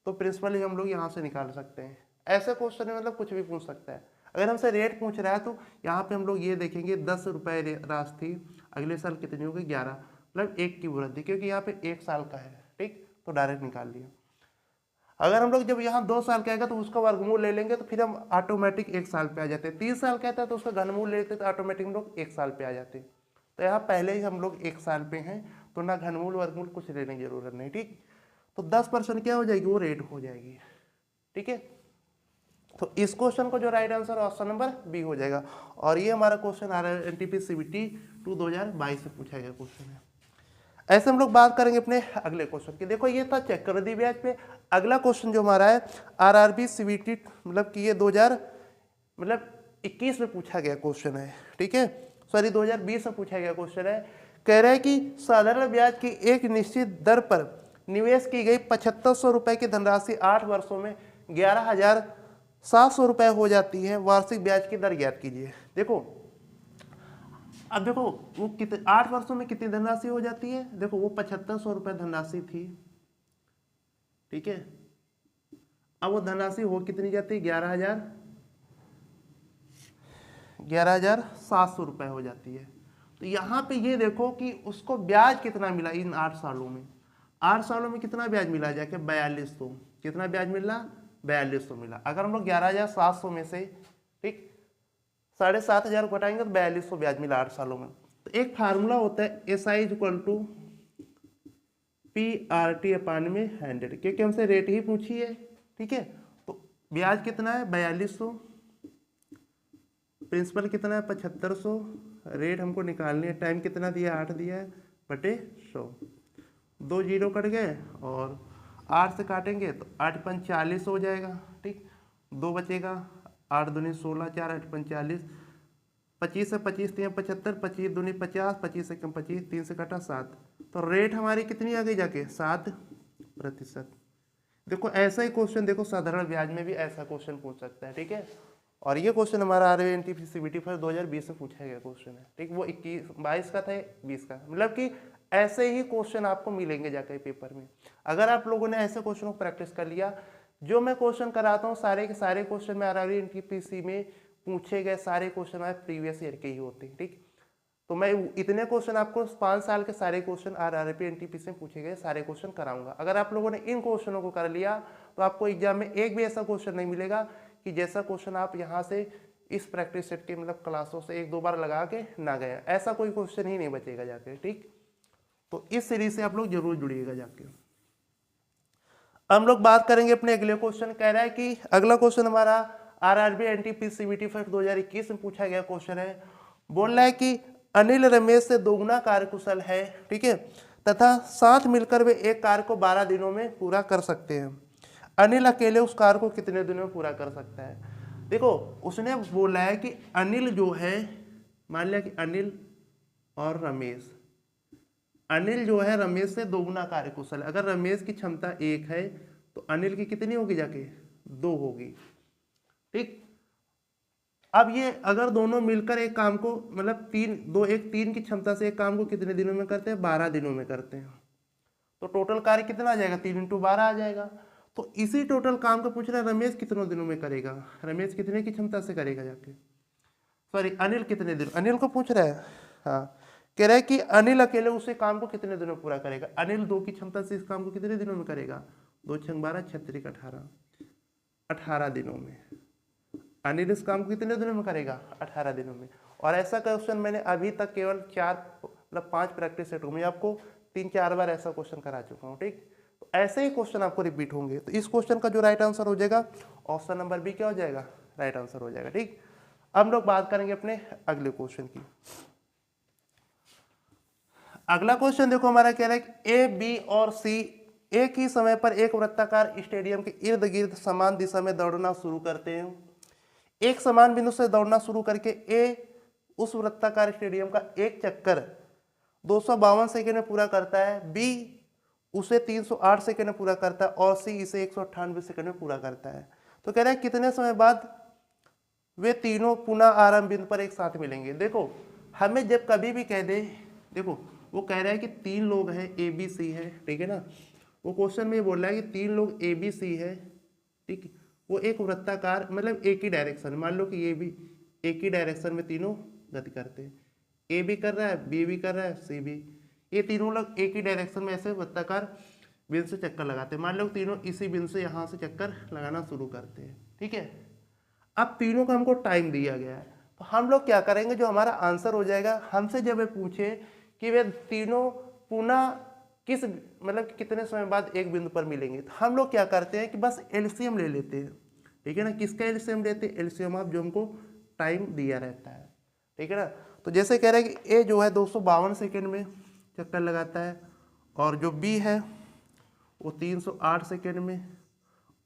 A: तो प्रिंसिपल ही हम लोग यहाँ से निकाल सकते हैं। ऐसे क्वेश्चन में मतलब कुछ भी पूछ सकता है। अगर हमसे रेट पूछ रहा है तो यहाँ पे हम लोग ये देखेंगे 10 रुपये राशि थी, अगले साल कितनी होगी 11, मतलब 1 की वृद्धि, क्योंकि यहाँ पे 1 साल का है, ठीक, तो डायरेक्ट निकाल लिया। अगर हम लोग जब यहाँ 2 साल का आएगा तो उसका वर्गमूल ले लेंगे तो फिर हम ऑटोमेटिक 1 साल पे आ जाते हैं। 3 साल कहता है तो उसका घनमूल लेते तो ऑटोमेटिक हम लोग 1 साल पे आ जाते हैं। तो यहाँ पहले ही हम लोग 1 साल पे हैं, तो ना घनमूल वर्गमूल कुछ लेने की जरूरत नहीं, ठीक। तो 10% क्या हो जाएगी, वो रेट हो जाएगी, ठीक है। तो इस क्वेश्चन को जो right answer option number B हो जाएगा। और ये हमारा क्वेश्चन आ रहा है एनटीपी सीबीटी 2022 से पूछा गया क्वेश्चन है। ऐसे हम लोग बात करेंगे अपने अगले क्वेश्चन की। देखो ये था चक्रवृद्धि ब्याज पे। अगला क्वेश्चन जो हमारा है आरआरबी सीबीटी, मतलब कि ये 2021 में पूछा गया क्वेश्चन है, ठीक है, सॉरी 2020 में पूछा गया क्वेश्चन है। कह रहा है कि साधारण ब्याज की एक निश्चित दर पर निवेश की गई 7500 रुपए की धनराशि 8 वर्षों में 11,700 रुपए हो जाती है। वार्षिक ब्याज की दर ज्ञात कीजिए। देखो अब देखो वो कितने 8 वर्षों में कितनी धनराशि हो जाती है। देखो वो 7500 रुपए धनराशि थी, ठीक है। अब वो धनराशि हो कितनी जाती है, 11,700 रुपए हो जाती है। तो यहाँ पे ये देखो कि उसको ब्याज कितना मिला इन 8 सालों में। 8 सालों में कितना ब्याज मिला जाके 4200। कितना ब्याज मिला, 4200 मिला। अगर हम लोग 11,700 में से, ठीक, 7,500 घटाएंगे तो 4200 ब्याज मिला 8 सालों में। तो एक फार्मूला होता है SI इक्वल टू PRT अपान में 100, क्योंकि हमसे रेट ही पूछी है, ठीक है। तो ब्याज कितना है 4200, प्रिंसिपल कितना है 7500, रेट हमको निकालनी है, टाइम कितना दिया 8 दिया है बटे 100, 2 जीरो कट गए और 8 से काटेंगे तो 8 5 40 हो जाएगा, ठीक, 2 बचेगा, 8 दूनी 16, 4 8 5 40, 25 से 25 3 75, 25 दूनी 50, 25 से कम 25, 3 से काटा 7, तो रेट हमारी कितनी आ गई जाके 7%। देखो ऐसा ही क्वेश्चन देखो साधारण ब्याज में भी ऐसा क्वेश्चन पूछ सकता है, ठीक है। और ये क्वेश्चन हमारा RNTP CBT फर्स्ट 2020 में पूछा गया क्वेश्चन है, ठीक। वो 22 का था 20 का, मतलब कि ऐसे ही क्वेश्चन आपको मिलेंगे जाकर पेपर में। अगर आप लोगों ने ऐसे क्वेश्चन को प्रैक्टिस कर लिया, जो मैं क्वेश्चन कराता हूँ सारे के सारे क्वेश्चन में RNTPC में पूछे गए सारे क्वेश्चन हमारे प्रीवियस ईयर के ही होते हैं, ठीक। तो मैं इतने क्वेश्चन आपको 5 साल के सारे क्वेश्चन RRB NTPC में पूछे गए सारे क्वेश्चन कराऊंगा। अगर आप लोगों ने इन क्वेश्चनों को कर लिया तो आपको एग्जाम में एक भी ऐसा क्वेश्चन नहीं मिलेगा कि जैसा क्वेश्चन आप यहाँ से इस प्रैक्टिस सेट के मतलब क्लासों से 1-2 बार लगा के ना गए, ऐसा कोई क्वेश्चन ही नहीं बचेगा जाके, ठीक। तो इस सीरीज से आप लोग जरूर जुड़िएगा जाके। हम लोग बात करेंगे अपने अगले क्वेश्चन। कह रहा है कि अगला क्वेश्चन हमारा RRB NTPC CBT फर्स्ट 2021 में पूछा गया क्वेश्चन है। बोल रहा है कि अनिल रमेश से दोगुना कार्यकुशल है, ठीक है, तथा साथ मिलकर वे एक कार्य को 12 दिनों में पूरा कर सकते हैं। अनिल अकेले उस कार्य को कितने दिनों में पूरा कर सकता है। देखो उसने बोला है कि अनिल जो है, मान लिया कि अनिल और रमेश, अनिल जो है रमेश से दोगुना कार्यकुशल है। अगर रमेश की क्षमता 1 है तो अनिल की कितनी होगी जाके 2 होगी, ठीक। अब ये अगर दोनों मिलकर एक काम को मतलब 3 की क्षमता से एक काम को कितने दिनों में करते हैं, 12 दिनों में करते हैं। तो टोटल कार्य कितना आ जाएगा, 3 × 12 आ जाएगा। तो इसी टोटल काम को पूछ रहा है रमेश कितनों दिनों में करेगा, रमेश कितने की क्षमता से करेगा जाके, सॉरी अनिल कितने दिन, अनिल को पूछ रहा है। हाँ, कह रहा है कि अनिल अकेले उसे काम को कितने दिनों में पूरा करेगा। अनिल 2 की क्षमता से इस काम को कितने दिनों में करेगा, 2 × 12 36 18 दिनों में। अनिल इस काम को कितने दिनों में करेगा, 18 दिनों में। और ऐसा क्वेश्चन मैंने अभी तक केवल 5 प्रैक्टिस सेट में आपको 3-4 बार ऐसा क्वेश्चन करा चुका हूँ, ठीक। तो ऐसे ही क्वेश्चन आपको रिपीट होंगे। तो इस क्वेश्चन का जो राइट आंसर हो जाएगा ऑप्शन नंबर बी क्या हो जाएगा, राइट आंसर हो जाएगा, ठीक। अब हम लोग बात करेंगे अपने अगले क्वेश्चन की। अगला क्वेश्चन देखो हमारा कह रहा है कि ए, बी और सी एक ही समय पर एक वृत्ताकार स्टेडियम के इर्द गिर्द समान दिशा में दौड़ना शुरू करते हैं। एक समान बिंदु से दौड़ना शुरू करके ए उस वृत्ताकार स्टेडियम का एक चक्कर 252 सेकेंड में पूरा करता है, बी उसे 308 सेकेंड में पूरा करता है और सी इसे 198 सेकेंड में पूरा करता है। तो कह रहा है कितने समय बाद वे तीनों पुनः आरंभ बिंदु पर एक साथ मिलेंगे। देखो हमें जब कभी भी कह दे, देखो वो कह रहा है कि 3 लोग हैं ए बी सी है, ठीक है ना। वो क्वेश्चन में बोल रहा है कि 3 लोग ए बी सी है, ठीक, वो एक वृत्ताकार मतलब एक ही डायरेक्शन, मान लो कि ये भी एक ही डायरेक्शन में तीनों गति करते हैं। ए भी कर रहा है, बी भी कर रहा है, सी भी, ये तीनों लोग एक ही डायरेक्शन में ऐसे वृत्ताकार बिंदु से चक्कर लगाते हैं। मान लो तीनों इसी बिंदु से यहाँ से चक्कर लगाना शुरू करते हैं, ठीक है। अब तीनों का हमको टाइम दिया गया है, तो हम लोग क्या करेंगे, जो हमारा आंसर हो जाएगा, हमसे जब वे पूछे कि वे तीनों पुनः किस मतलब कितने समय बाद एक बिंदु पर मिलेंगे, तो हम लोग क्या करते हैं कि बस एलसीएम ले लेते हैं, ठीक है ना। किसका एलसीएम लेते हैं, एलसीएम ऑफ जो हमको टाइम दिया रहता है, ठीक है ना। तो जैसे कह रहे हैं कि ए जो है 252 सेकेंड में चक्कर लगाता है, और जो बी है वो 308 सेकेंड में,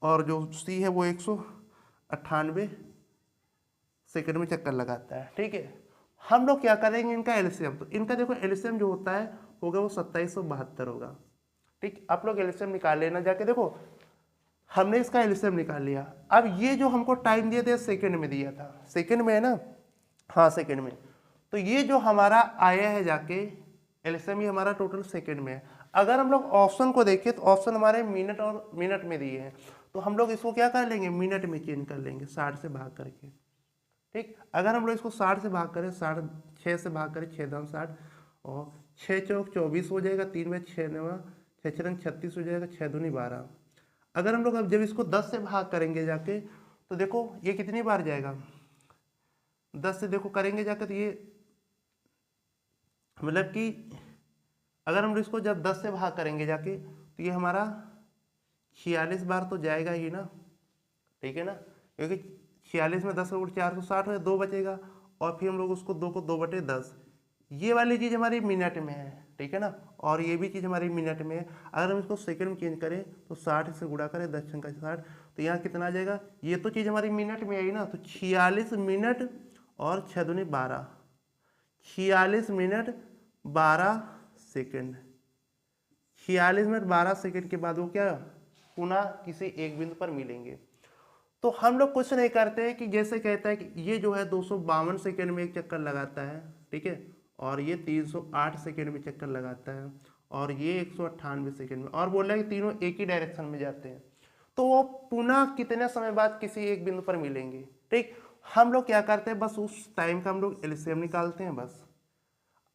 A: और जो सी है वो 198 सेकेंड में चक्कर लगाता है, ठीक है। हम लोग क्या करेंगे, इनका एलसीएम, तो इनका देखो एलसीएम जो होता है होगा वो 2772 होगा, ठीक। आप लोग एलसीएम निकाल लेना जाके, देखो हमने इसका एलसीएम निकाल लिया। अब ये जो हमको टाइम दिया था सेकंड में दिया था, सेकंड में है ना, हाँ सेकंड में, तो ये जो हमारा आया है जाके एलसीएम ये हमारा टोटल सेकंड में है। अगर हम लोग ऑप्शन को देखें तो ऑप्शन हमारे मिनट और मिनट में दिए हैं, तो हम लोग इसको क्या कर लेंगे, मिनट में चेंज कर लेंगे 60 से भाग करके, ठीक। अगर हम लोग इसको 60 से भाग करें, 6 से भाग करें, 6 दाम 60, और 6 चौक 24 हो जाएगा, 3 में 6 नवा 6 रंग 36 हो जाएगा, 6 दूनी 12। अगर हम लोग अब जब इसको 10 से भाग करेंगे जाके, तो देखो ये कितनी बार जाएगा, 10 से देखो करेंगे जाकर, तो ये मतलब कि अगर हम इसको जब 10 से भाग करेंगे जाके, तो ये हमारा 46 बार तो जाएगा ही ना, ठीक है ना, क्योंकि 46 में 10 और 460 है, 2 बचेगा, और फिर हम लोग उसको 2 को 2/10, ये वाली चीज़ हमारी मिनट में है, ठीक है ना, और ये भी चीज़ हमारी मिनट में है। अगर हम इसको सेकंड में चेंज करें तो 60 से गुणा करें, 10 का 60, तो यहाँ कितना आ जाएगा, ये तो चीज़ हमारी मिनट में आई ना, तो 46 मिनट और 6 दूनी 12, 46 मिनट 12 सेकेंड, 46 मिनट 12 सेकेंड के बाद वो क्या पुनः किसी एक बिंदु पर मिलेंगे। तो हम लोग कुछ नहीं करते हैं कि जैसे कहता है कि ये जो है 252 सेकेंड में एक चक्कर लगाता है, ठीक है, और ये 308 सेकेंड में चक्कर लगाता है, और ये 198 सेकेंड में, और बोल रहा है कि तीनों एक ही डायरेक्शन में जाते हैं, तो वो पुनः कितने समय बाद किसी एक बिंदु पर मिलेंगे, ठीक। हम लोग क्या करते हैं, बस उस टाइम का हम लोग एलसीएम निकालते हैं। बस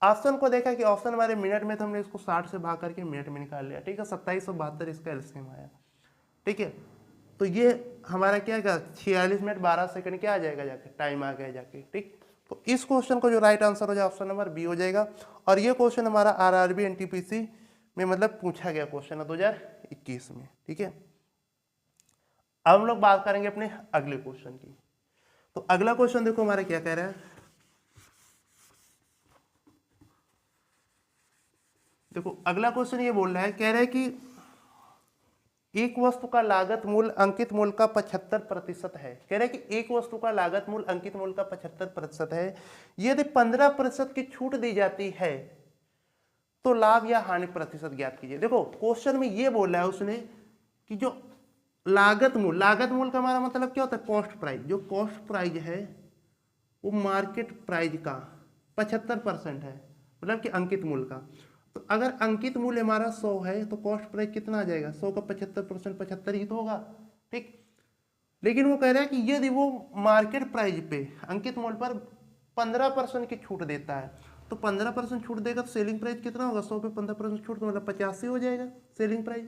A: ऑप्शन को देखा कि ऑप्शन हमारे मिनट में, तो हमने इसको 60 से भाग करके मिनट में निकाल लिया, ठीक है, 2772 इसका एलसीएम आया, ठीक है। तो ये हमारा क्या है, 46 मिनट 12 सेकंड क्या आ जाएगा जाके, टाइम आ गया जाके, ठीक। तो इस क्वेश्चन को जो राइट आंसर हो जाए ऑप्शन नंबर बी हो जाएगा। और ये क्वेश्चन हमारा आरआरबी एनटीपीसी में मतलब पूछा गया क्वेश्चन है 2021 में, ठीक है। अब हम लोग बात करेंगे अपने अगले क्वेश्चन की। तो अगला क्वेश्चन देखो हमारा क्या कह रहा है, देखो अगला क्वेश्चन ये बोल रहा है, कह रहा है कि एक वस्तु का लागत मूल्य अंकित मूल्य का 75% है। कह रहे हैं कि एक वस्तु का लागत मूल्य अंकित मूल्य का 75% है, यदि 15% की छूट दी जाती है तो लाभ या हानि प्रतिशत ज्ञात कीजिए। देखो क्वेश्चन में ये बोला है उसने कि जो लागत मूल्य का हमारा मतलब क्या होता है, कॉस्ट प्राइस। जो कॉस्ट प्राइस है वो मार्केट प्राइस का 75% है, मतलब कि अंकित मूल्य का। तो अगर अंकित मूल्य हमारा 100 है तो कॉस्ट प्राइस कितना आ जाएगा, 100 का 75% 75 ही तो होगा, ठीक। लेकिन वो कह रहा है कि यदि वो मार्केट प्राइस पे अंकित मूल्य पर 15% की छूट देता है, तो 15% छूट देगा तो सेलिंग प्राइस कितना होगा, 100 पे 15% छूट तो मतलब 85 हो जाएगा सेलिंग प्राइस।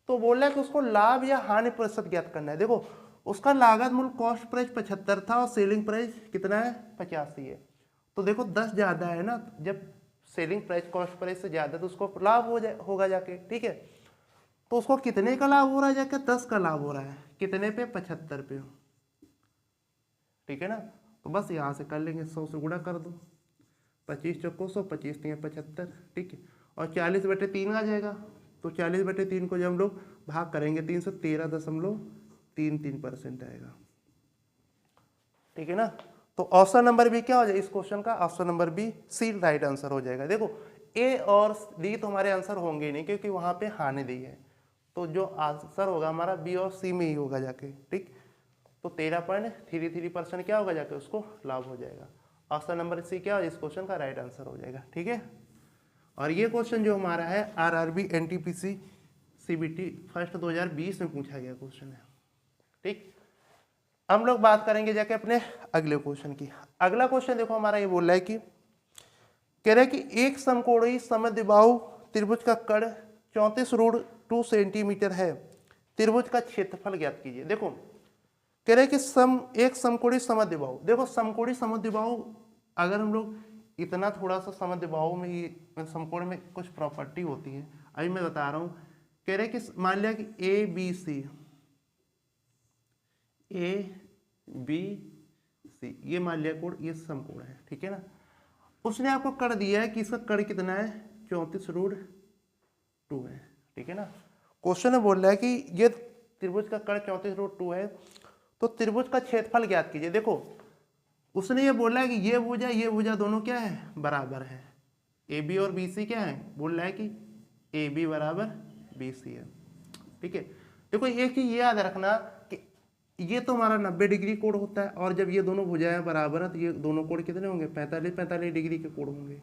A: तो बोल रहा है कि उसको लाभ या हानि प्रतिशत ज्ञात करना है। देखो उसका लागत मूल्य कॉस्ट प्राइस 75 था और सेलिंग प्राइस कितना है, 85 है। तो देखो 10 ज़्यादा है ना, जब सेलिंग प्राइस कॉस्ट प्राइस से ज़्यादा तो उसको लाभ होगा जाके, ठीक है। तो उसको कितने का लाभ हो रहा है जाके, 10 का लाभ हो रहा है, कितने पे, 75 पे, ठीक है ना। तो बस यहाँ से कर लेंगे, 100 से गुणा कर दो, 25 चौको 100, 25 3 75, ठीक है, और 40/3 आ जाएगा। तो 40/3 को जब हम लोग भाग करेंगे 3 से, 13.33% आएगा, ठीक है ना। तो ऑप्शन नंबर बी क्या हो जाएगा इस क्वेश्चन का, option number B C right answer हो जाएगा। देखो ए और डी तो हमारे आंसर होंगे ही नहीं क्योंकि वहाँ पे हानि दी है, तो जो आंसर होगा हमारा बी और सी में ही होगा जाके, ठीक। तो 13.33% क्या होगा जाके, उसको लाभ हो जाएगा। ऑप्शन नंबर सी क्या हो इस क्वेश्चन का राइट आंसर हो जाएगा, ठीक है। और ये क्वेश्चन जो हमारा है आरआरबी एनटीपीसी सीबीटी फर्स्ट 2020 में पूछा गया क्वेश्चन है, ठीक। हम लोग बात करेंगे जाके अपने अगले क्वेश्चन की। अगला क्वेश्चन देखो हमारा ये बोल रहा है कि कह रहे हैं कि एक समकोणीय समद्विबाहु त्रिभुज का कर्ण 34√2 सेंटीमीटर है, त्रिभुज का क्षेत्रफल ज्ञात कीजिए। देखो कह रहे हैं कि एक समकोणीय समद्विबाहु, देखो समकोणीय समद्विबाहु अगर हम लोग इतना थोड़ा सा समद्विबाहु में ये समकोण में कुछ प्रॉपर्टी होती है, अभी मैं बता रहा हूँ। कह रहे हैं कि मान लिया कि ए बी सी ये मान लिया कोण, ये समकोण है, ठीक है ना। उसने आपको कर्ण दिया है कि इसका कर्ण कितना है 34√2 है, ठीक है ना। क्वेश्चन में बोल रहा है कि ये त्रिभुज का कर्ण 34√2 है, तो त्रिभुज का क्षेत्रफल ज्ञात कीजिए। देखो उसने ये बोला है कि ये भुजा दोनों क्या है, बराबर है। ए बी और बी सी क्या है, बोल रहा है कि ए बी बराबर बी सी है, ठीक है। देखो एक चीज याद रखना कि ये तो हमारा 90 डिग्री कोण होता है, और जब ये दोनों भुजाएं बराबर है तो ये दोनों कोण कितने होंगे, 45 डिग्री के कोण होंगे,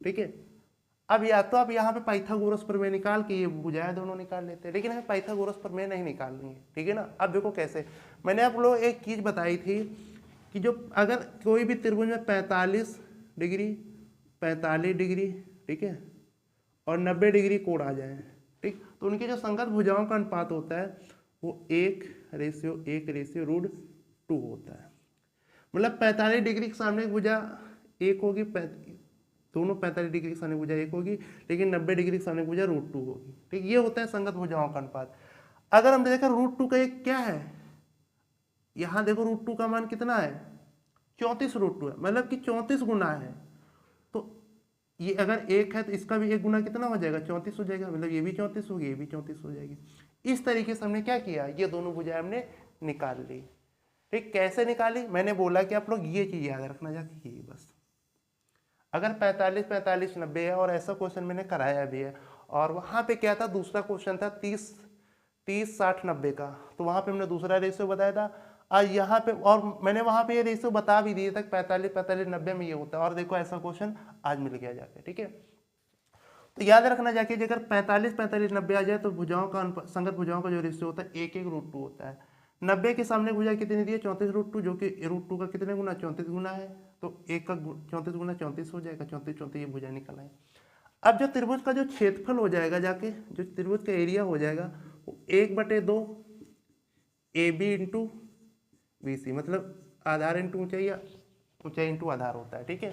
A: ठीक है। अब या तो आप यहाँ पे पाइथागोरस प्रमेय निकाल के ये भुजाएं दोनों निकाल लेते हैं, लेकिन हमें पाइथागोरस प्रमेय नहीं निकालनी है, ठीक है ना। अब देखो कैसे, मैंने आप लोग एक चीज बताई थी कि जो अगर कोई भी त्रिभुज में 45 डिग्री, ठीक है, और 90 डिग्री कोण आ जाए, ठीक, तो उनके जो संगत भुजाओं का अनुपात होता है वो 1:1/√2 होता है। मतलब 45 डिग्री के सामने भुजा एक होगी, दोनों 45 डिग्री के सामने भुजा एक होगी, लेकिन 90 डिग्री के सामने भुजा √2 होगी, ठीक। ये होता है संगत भुजाओं का अनुपात। अगर हम देखें √2 का एक क्या है, यहाँ देखो √2 का मान कितना है, 34√2 है, मतलब कि 34 गुना है। तो ये अगर एक है तो इसका भी एक गुना कितना हो जाएगा, 34 हो जाएगा, मतलब ये भी 34 होगी, ये भी 34 हो जाएगी। इस तरीके से हमने क्या किया, ये दोनों भुजाएं हमने निकाल ली, ठीक। कैसे निकाली, मैंने बोला कि आप लोग ये चीज याद रखना जाके, ये बस अगर 45 90 है, और ऐसा क्वेश्चन मैंने कराया भी है, और वहां पे क्या था, दूसरा क्वेश्चन था 30 60 90 का, तो वहां पे हमने दूसरा रेशियो बताया था। आज यहाँ पे, और मैंने वहां पे ये रेशियो बता भी दिए तक 45 90 में ये होता है, और देखो ऐसा क्वेश्चन आज मिल गया जाके, ठीक है। तो याद रखना जाके अगर 45 90 आ जाए तो भुजाओं का संगत भुजाओं का जो रेशियो होता है 1:1√2 होता है। 90 के सामने भुजा कितनी दी है, 34√2, जो कि √2 का कितने गुना, 34 गुना है, तो 1 का 34 गुना 34 हो जाएगा, 34 ये भुजा निकल आए। अब जो त्रिभुज का जो क्षेत्रफल हो जाएगा जाके, जो त्रिभुज का एरिया हो जाएगा वो 1/2 AB इंटू BC, मतलब आधार इंटू ऊंचाई या ऊंचाई इंटू आधार होता है, ठीक है।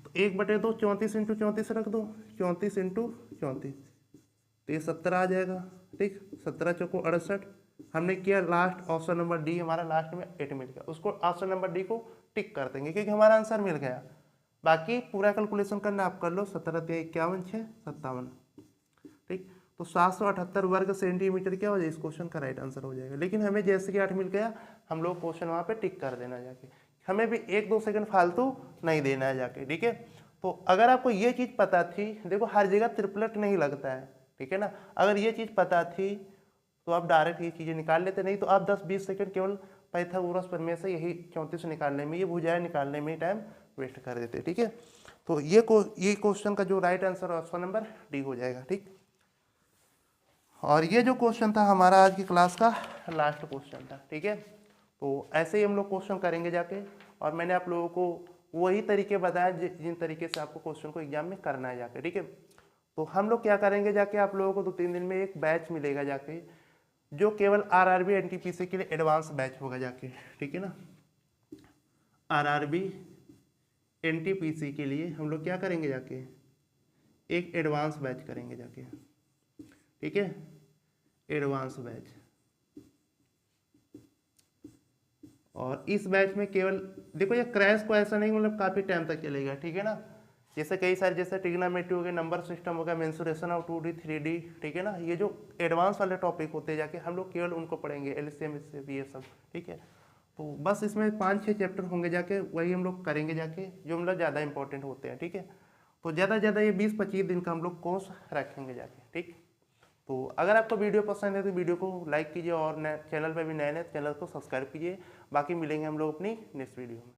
A: तो 1/2 34 इंटू 34 रख दो, 34 इंटू 34, तो ये 17 आ जाएगा, ठीक। 17 चौको 68, हमने किया लास्ट ऑप्शन नंबर डी, हमारा लास्ट में 8 मिल गया, उसको ऑप्शन नंबर डी को टिक कर देंगे क्योंकि हमारा आंसर मिल गया। बाकी पूरा कैलकुलेशन करना आप कर लो, 17 × 51 6 57, ठीक। तो 778 वर्ग सेंटीमीटर क्या हो जाए, इस क्वेश्चन का राइट आंसर हो जाएगा। लेकिन हमें जैसे कि 8 मिल गया, हम लोग क्वेश्चन वहाँ पे टिक कर देना जाके, हमें भी 1-2 सेकंड फालतू नहीं देना है जाके, ठीक है। तो अगर आपको ये चीज़ पता थी, देखो हर जगह ट्रिपलेट नहीं लगता है, ठीक है ना। अगर ये चीज़ पता थी तो आप डायरेक्ट ये चीज़ें निकाल लेते, नहीं तो आप 10-20 सेकंड केवल पाइथागोरस प्रमेय से यही 34 निकालने में, ये भुजाएं निकालने में टाइम वेस्ट कर देते, ठीक है। तो ये क्वेश्चन का जो right answer option number D हो जाएगा, ठीक। और ये जो क्वेश्चन था हमारा आज की क्लास का लास्ट क्वेश्चन था, ठीक है। तो ऐसे ही हम लोग क्वेश्चन करेंगे जाके, और मैंने आप लोगों को वही तरीके बताए जिन तरीके से आपको क्वेश्चन को एग्जाम में करना है जाके, ठीक है। तो हम लोग क्या करेंगे जाके, आप लोगों को 2-3 दिन में एक बैच मिलेगा जाके, जो केवल RRB NTPC के लिए एडवांस बैच होगा जाके, ठीक है ना। RRB NTPC के लिए हम लोग क्या करेंगे जाके, एक एडवांस बैच करेंगे जाके, ठीक है, एडवांस बैच। और इस बैच में केवल देखो, ये क्रैश को ऐसा नहीं, मतलब काफी टाइम तक चलेगा, ठीक है ना। जैसे कई सारे, जैसे ट्रिग्नोमेट्री हो गया, नंबर सिस्टम हो गया, मेंसुरेशन ऑफ 2D 3D, ठीक है ना। ये जो एडवांस वाले टॉपिक होते हैं जाके, हम लोग केवल उनको पढ़ेंगे, LCM ये सब, ठीक है। तो बस इसमें 5-6 चैप्टर होंगे जाके, वही हम लोग करेंगे जाके, जो मतलब ज़्यादा इंपॉर्टेंट होते हैं, ठीक है। तो ज़्यादा से ज़्यादा ये 20-25 दिन का हम लोग कोर्स रखेंगे जाके, ठीक। तो अगर आपको वीडियो पसंद है तो वीडियो को लाइक कीजिए, और चैनल पर भी नए चैनल को सब्सक्राइब कीजिए। बाकी मिलेंगे हम लोग अपनी नेक्स्ट वीडियो में।